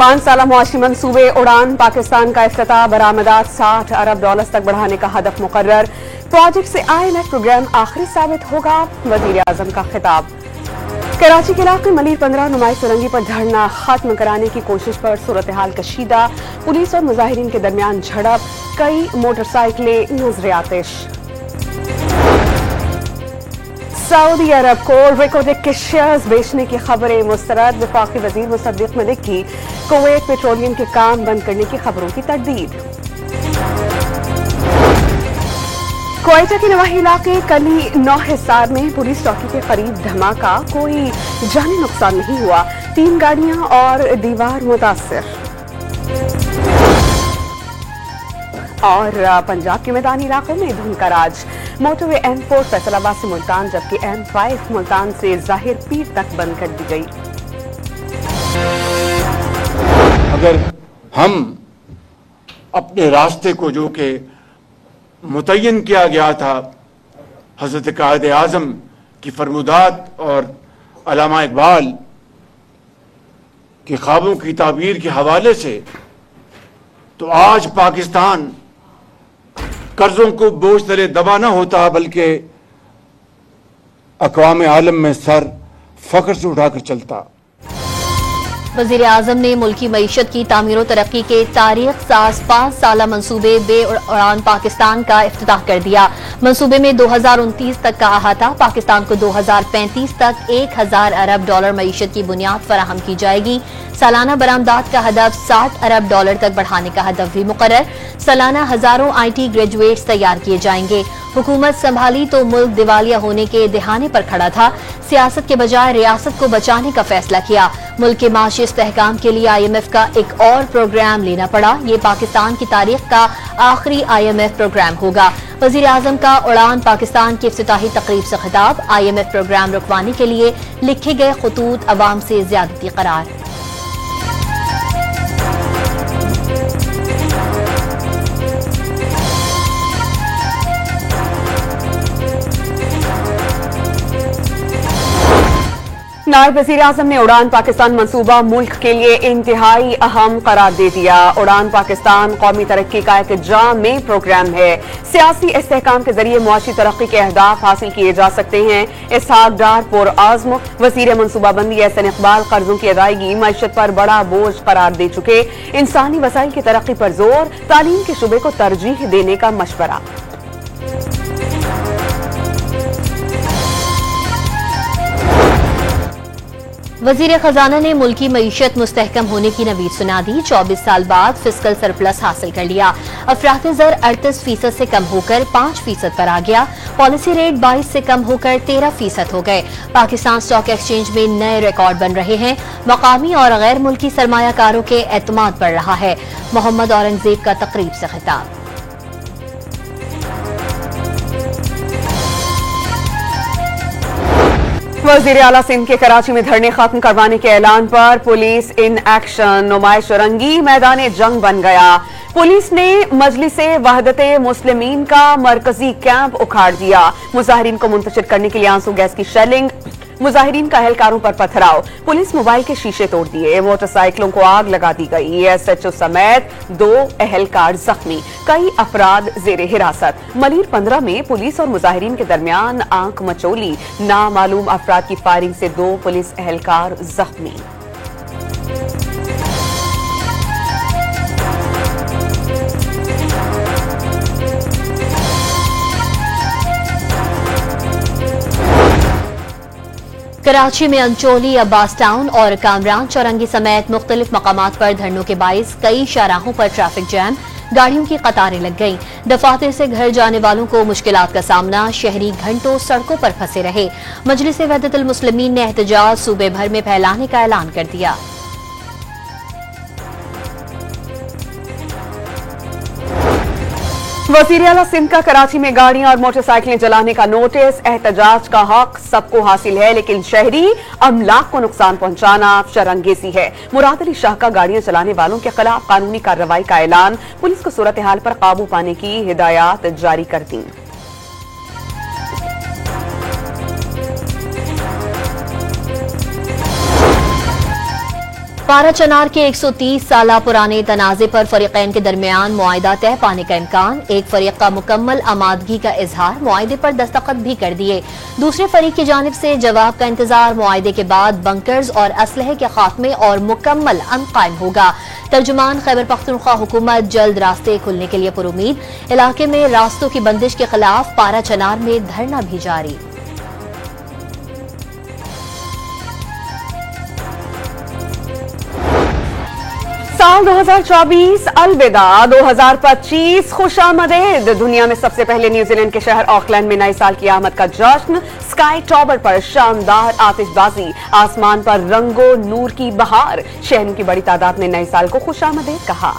5 साला मुआशी मंसूबे उड़ान पाकिस्तान का इफ्तिताह, बरामदात $60 अरब तक बढ़ाने का हदफ मुकर्रर। प्रोजेक्ट से IMF प्रोग्राम आखिरी साबित होगा, वजीर आजम का खिताब। कराची के इलाके मलिर 15 नुमाइश सुरंगी पर धरना खत्म कराने की कोशिश पर सूरत हाल कशीदा, पुलिस और मुजाहिरीन के दरमियान झड़प, कई मोटरसाइकिलें नजर आतिश। सऊदी अरब को रिकोडिक के शेयर्स बेचने की खबरें मुस्तरद, वफाकी वजीर मुसद्दिक मलिक की कुवैत पेट्रोलियम के काम बंद करने की खबरों की तरदीद। क्वेटा के नवाही इलाके कली 9 हिस्सार में पुलिस चौकी के करीब धमाका, कोई जानी नुकसान नहीं हुआ, 3 गाड़ियां और दीवार मुतासिर। और पंजाब के मैदानी इलाकों में धुंध का राज, मोटरवे M4 फैसलाबाद से मुल्तान जबकि M5 मुल्तान से जाहिर पीर तक बंद कर दी गई। अगर हम अपने रास्ते को जो कि मुतय्यन किया गया था हजरत कायद आज़म की फरमुदात और अल्लामा इकबाल के ख्वाबों की ताबीर के हवाले से, तो आज पाकिस्तान कर्जों को बोझ तले दबा न होता बल्कि अक़वाम आलम में सर फख्र से उठाकर चलता। वज़ीर आज़म ने मुल्की मईशत की तामीर और तरक्की के तारीख साज 5 साला मंसूबे बे उड़ान पाकिस्तान का इफ्तिताह कर दिया। मंसूबे में 2029 तक का अहाता, पाकिस्तान को 2035 तक $1000 अरब मईशत की बुनियाद फराहम की जाएगी। सालाना बरामदात का हदफ $60 अरब तक बढ़ाने का हदफ भी मुकर्रर। सालाना हजारों IT ग्रेजुएट्स तैयार किए जाएंगे। हुकूमत संभाली तो मुल्क दिवालिया होने के दहाने पर खड़ा था, सियासत के बजाय रियासत को बचाने का फैसला किया। मुल्क के माशी इस्तेहकाम के लिए IMF का एक और प्रोग्राम लेना पड़ा। ये पाकिस्तान की तारीख का आखिरी IMF प्रोग्राम होगा। वजीर आजम का उड़ान पाकिस्तान की इफ्तिताही तकरीब से खिताब, IMF प्रोग्राम रुकवाने के लिए लिखे गए खतूत अवाम से ज्यादती करार। नायब वज़ीर आज़म ने उड़ान पाकिस्तान मंसूबा मुल्क के लिए इंतहाई अहम करार दे दिया। उड़ान पाकिस्तान कौमी तरक्की का एक जामे प्रोग्राम है। सियासी इस्तेहकाम के जरिए मुआशी तरक्की के अहदाफ हासिल किए जा सकते हैं। इसहाक डार पुरआज़्म वज़ीर मनसूबाबंदी एहसन इकबाल कर्जों की अदायगी मईशत पर बड़ा बोझ करार दे चुके। इंसानी वसाइल की तरक्की पर जोर, तालीम के शुबे को तरजीह देने का मशवरा। वजीर खजाना ने मुल्की मईशत मुस्तहकम होने की नवीद सुना दी। 24 साल बाद फिस्कल सरप्लस हासिल कर लिया। अफरात ज़र 38% से कम होकर 5% पर आ गया। पॉलिसी रेट 22 से कम होकर 13% हो गए। पाकिस्तान स्टॉक एक्सचेंज में नए रिकॉर्ड बन रहे हैं। मकामी और गैर मुल्की सरमायाकारों के एतमाद बढ़ रहा है। मोहम्मद औरंगजेब का तकरीब से खिताब। वज़ीर आला सिंध के कराची में धरने खत्म करवाने के ऐलान पर पुलिस इन एक्शन, नुमाइश रंगी मैदान जंग बन गया। पुलिस ने मजलिसे वहदते मुस्लिमीन का मरकजी कैंप उखाड़ दिया। मुजाहिरीन को मुंतशिर करने के लिए आंसू गैस की शेलिंग, मुजाहिरीन का अहलकारों पर पथराव, पुलिस मोबाइल के शीशे तोड़ दिए, मोटरसाइकिलों को आग लगा दी गई। SHO समेत 2 अहलकार जख्मी, कई अफराद जेरे हिरासत। मलिर 15 में पुलिस और मुजाहिरीन के दरमियान आंख मचोली, नामालूम अफराद की फायरिंग से 2 पुलिस अहलकार जख्मी। कराची में अंचोली, अब्बास टाउन और कामरान चौरंगी समेत मुख्तलिफ मकामात पर धरनों के बाइस कई शाहराहों पर ट्रैफिक जैम, गाड़ियों की कतारें लग गईं। दफातर से घर जाने वालों को मुश्किलात का सामना, शहरी घंटों सड़कों पर फंसे रहे। मजलिस वहदतुल मुस्लिमीन ने एहतजाज सूबे भर में फैलाने का ऐलान कर दिया। वज़ीर आला सिंध का कराची में गाड़ियां और मोटरसाइकिलें जलाने का नोटिस। एहतजाज का हक सबको हासिल है, लेकिन शहरी अमलाक को नुकसान पहुंचाना शरंगेजी है। मुराद अली शाह का गाड़ियां चलाने वालों के खिलाफ कानूनी कार्रवाई का ऐलान। पुलिस को सूरत हाल पर काबू पाने की हिदायत जारी कर दी। पारा चनार के 130 साल पुराने तनाजे पर फरीकैन के दरमियान मुआहिदा तय पाने का इम्कान। एक फरीक का मुकम्मल आमादगी का इजहार, मुआहिदे पर दस्तखत भी कर दिए। दूसरे फरीक की जानिब से जवाब का इंतजार। मुआहिदे के बाद बंकर्स और असलहे के खात्मे और मुकम्मल अमन कायम होगा। तर्जुमान खैबर पख्तूनख्वा हुकूमत जल्द रास्ते खुलने के लिए पुरुमीद। इलाके में रास्तों की बंदिश के खिलाफ पारा चनार में धरना भी जारी। साल 2024 अलविदा 2025 खुशामदीद। दुनिया में सबसे पहले न्यूजीलैंड के शहर ऑकलैंड में नए साल की आमद का जश्न। स्काई टॉवर पर शानदार आतिशबाजी, आसमान पर रंगो नूर की बहार। शहरों की बड़ी तादाद ने नए साल को खुशामदीद कहा।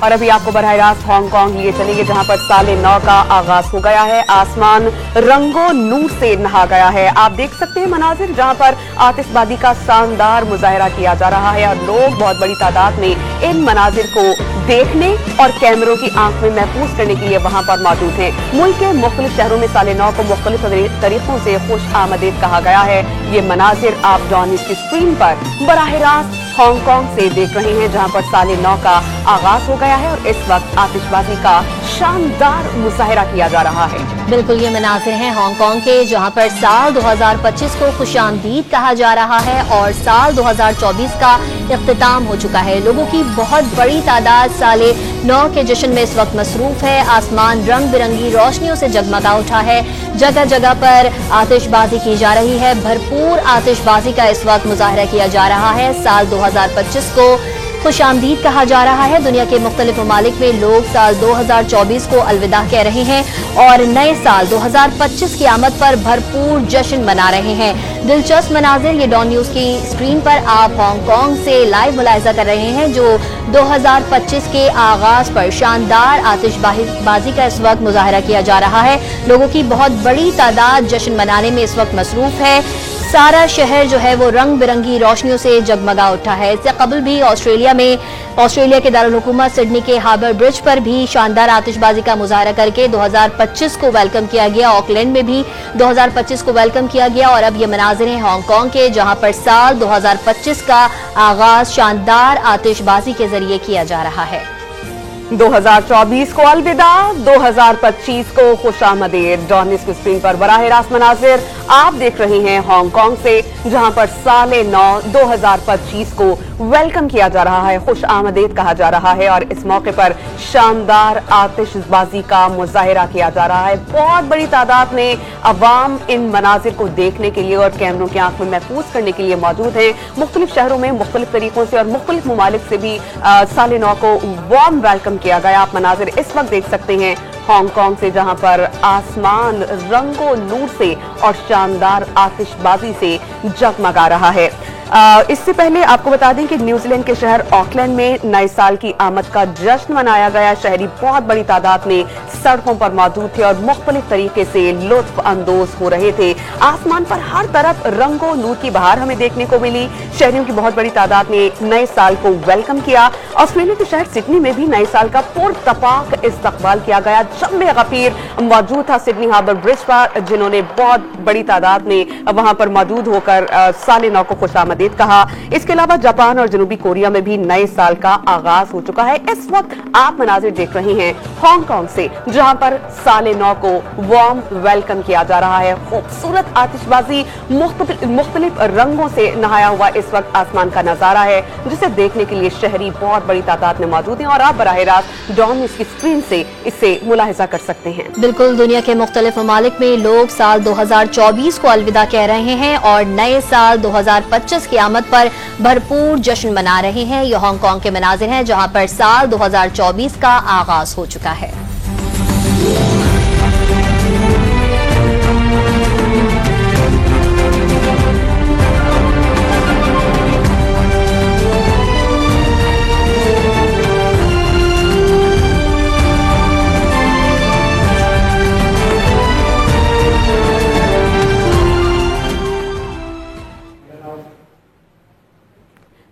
और अभी आपको बरह रास्त हांगकांग लिए चलेंगे, जहां पर साले नौ का आगाज हो गया है। आसमान रंगो नूर से नहा गया है। आप देख सकते हैं मनाजिर, जहां पर आतिशबाजी का शानदार मुजाहरा किया जा रहा है और लोग बहुत बड़ी तादाद में इन मनाजिर को देखने और कैमरों की आंख में महफूज करने के लिए वहां पर मौजूद हैं। मुल्क के मुख्तलिफ शहरों में साले नौ को मुख्तलिफ तरीकों से खुश आमदीद कहा गया है। ये मनाजिर आप डॉन न्यूज़ की स्क्रीन पर बराह रास्त हांगकांग से देख रहे हैं, जहां पर साले नौ का आगाज हो गया है और इस वक्त आतिशबाजी का शानदार मुजाहरा किया जा रहा है। बिल्कुल, ये मनाजिर हैं हांगकांग के, जहां पर साल 2025 को खुशामदीद कहा जा रहा है और साल 2024 का इख्तिताम हो चुका है। लोगों की बहुत बड़ी तादाद साले नौ के जश्न में इस वक्त मसरूफ है। आसमान रंग बिरंगी रोशनियों से जगमगा उठा है। जगह जगह पर आतिशबाजी की जा रही है। भरपूर आतिशबाजी का इस वक्त मुजाहरा किया जा रहा है। साल 2025 को खुशामदीद कहा जा रहा है। दुनिया के मुख्तलिफ ममालिक में लोग साल 2024 को अलविदा कह रहे हैं और नए साल 2025 की आमद पर भरपूर जश्न मना रहे हैं। दिलचस्प मनाजिर ये डॉन न्यूज़ की स्क्रीन पर आप हांगकांग से लाइव मुलाहिजा कर रहे हैं, जो 2025 के आगाज पर शानदार आतिशबाजी का इस वक्त मुजाहरा किया जा रहा है। लोगों की बहुत बड़ी तादाद जश्न मनाने में इस वक्त मसरूफ है। सारा शहर जो है वो रंग बिरंगी रोशनियों से जगमगा उठा है। इससे कबल भी ऑस्ट्रेलिया के दारुल हुकूमत सिडनी के हार्बर ब्रिज पर भी शानदार आतिशबाजी का मुजाहरा करके 2025 को वेलकम किया गया। ऑकलैंड में भी 2025 को वेलकम किया गया और अब ये मनाजिर हैं हांगकांग के, जहां पर साल 2025 का आगाज शानदार आतिशबाजी के जरिए किया जा रहा है। 2024 को अलविदा, 2025 को खुशामदीद। डॉन न्यूज़ की स्क्रीन पर बराह रास्त मनाजिर आप देख रहे हैं हांगकांग से, जहां पर साले नौ 2025 को वेलकम किया जा रहा है, खुश आमदीद कहा जा रहा है और इस मौके पर शानदार आतिशबाजी का मुजाहरा किया जा रहा है। बहुत बड़ी तादाद में अवाम इन मनाजिर को देखने के लिए और कैमरों की आंख में महफूज करने के लिए मौजूद है। मुख्तलिफ शहरों में मुख्तलिफ तरीकों से और मुख्तलिफ ममालिक से भी साले नौ को वार्म वेलकम किया गया। आप मनाजिर इस वक्त देख सकते हैं हांगकांग से, जहां पर आसमान रंगो नूर से और शानदार आतिशबाजी से जगमगा रहा है। इससे पहले आपको बता दें कि न्यूजीलैंड के शहर ऑकलैंड में नए साल की आमद का जश्न मनाया गया। शहरी बहुत बड़ी तादाद में सड़कों पर मौजूद थे और मुख्तलिफ तरीके से लुत्फ अंदोज हो रहे थे। आसमान पर हर तरफ रंगो नूर की बहार हमें देखने को मिली। शहरियों की बहुत बड़ी तादाद ने नए साल को वेलकम किया। ऑस्ट्रेलिया के शहर सिडनी में भी नए साल का पुरतपाक इस्तकबाल किया गया। जम्मे गफीर मौजूद था सिडनी हार्बर ब्रिज पर, जिन्होंने बहुत बड़ी तादाद में वहां पर मौजूद होकर साले नौ को खुशामदीद कहा। इसके अलावा जापान और जनूबी कोरिया में भी नए साल का आगाज हो चुका है। इस वक्त आप मनाजिर देख रहे हैं हांगकांग से, जहां पर साले नौ को वार्म वेलकम किया जा रहा है। खूबसूरत आतिशबाजी मुख्तलिफ रंगों से नहाया हुआ इस वक्त आसमान का नजारा है, जिसे देखने के लिए शहरी बहुत बड़ी तादाद में मौजूद हैं और आप बराह रास्त डॉन न्यूज़ की स्क्रीन से इसे मुलाहिजा कर सकते हैं। बिल्कुल, दुनिया के मुख्तलिफ ममालिक में लोग साल 2024 को अलविदा कह रहे हैं और नए साल 2025 की आमद पर भरपूर जश्न मना रहे हैं। ये हांगकांग के मनाजिर हैं, जहां पर साल 2024 का आगाज हो चुका है।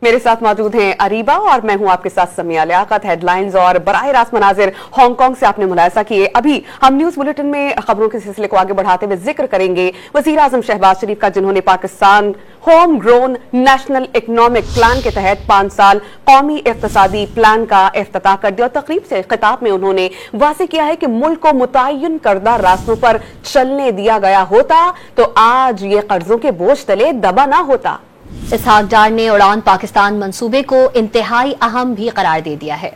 मेरे साथ मौजूद हैं अरीबा और मैं हूं आपके साथ समिया लियाकत। हेडलाइंस और बराह रास्त मनाजिर हांगकांग से आपने मुलाहिजा किए। अभी हम न्यूज बुलेटिन में खबरों के सिलसिले को आगे बढ़ाते हुए जिक्र करेंगे वजीर आजम शहबाज शरीफ का, जिन्होंने Pakistan home grown national economic plan के तहत 5 साल कौमी इक्तिसादी प्लान का इफ्तिताह कर दिया। और तकरीब से खिताब में उन्होंने वाज़ेह किया है कि मुल्क को मुतय्यन करदा रास्तों पर चलने दिया गया होता तो आज ये कर्जों के बोझ तले दबा ना होता। इसहाक डार ने उड़ान पाकिस्तान मंसूबे को इंतहाई अहम भी करार दे दिया है।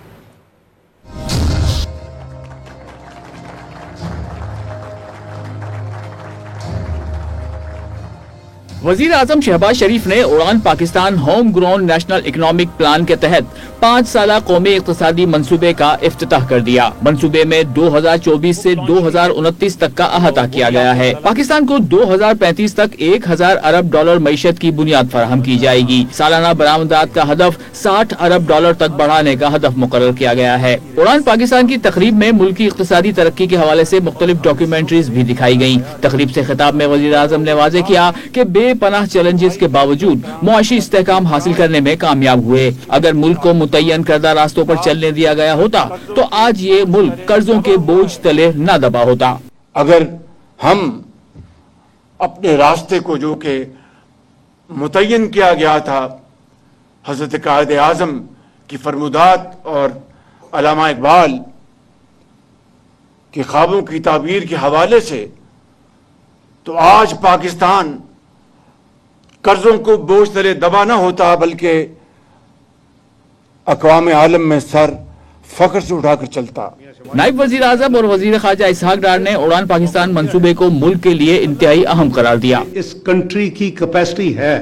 वजीर आजम शहबाज शरीफ ने उड़ान Pakistan home grown national economic plan के तहत 5 साला कौमी इक्तिसादी मंसूबे का इफ्तिताह कर दिया। मंसूबे में 2024 से 2029 तक का अहाता किया गया है। पाकिस्तान को 2035 तक 1000 अरब डॉलर मईशत की बुनियाद फराहम की जाएगी। सालाना बरामदात का हदफ 60 अरब डॉलर तक बढ़ाने का हदफ मुकर्रर किया गया है। उड़ान पाकिस्तान की तकरीब में मुल्क की इक्तिसादी तरक्की के हवाले से मुख्तलिफ डॉक्यूमेंट्रीज भी दिखाई गयी। तकरीब से खिताब में वजीर आजम ने वाज़ेह किया कि बेपनाह चैलेंजेस के बावजूद मुआशी इस्तेहकाम हासिल करने में कामयाब हुए। अगर मुल्क को मुतय्यन करदा रास्तों पर चलने दिया गया होता तो आज ये मुल्क कर्जों के बोझ तले न दबा होता। अगर हम अपने रास्ते को जो कि मुतय्यन किया गया था हजरत कायद आजम की फरमुदात और अल्लामा इकबाल के ख्वाबों की ताबीर के हवाले से, तो आज पाकिस्तान कर्जों को बोझ तले दबा न होता बल्कि अक़वाम आलम में सर फख्र से उठाकर चलता। नायब वजीर आजम और वजीर ख़ारजा इसहाक डार ने उड़ान पाकिस्तान मंसूबे को मुल्क के लिए इंतहाई अहम करार दिया। इस कंट्री की कैपेसिटी है,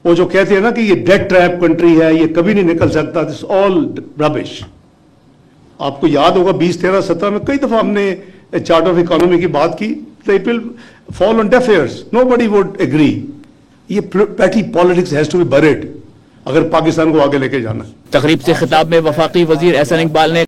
वो जो कहते हैं ना कि ये डेट ट्रैप कंट्री है, ये कभी नहीं निकल सकता, दिस ऑल रबिश। आपको याद होगा 2013-17 में कई दफा हमने चार्ट ऑफ इकोनॉमी की बात की, it will fall on deaf ears, nobody would agree. ये petty politics has to be buried अगर पाकिस्तान को आगे लेके जाना। तकरीब से खिताब में वफाकी वजीर एहसन इकबाल ने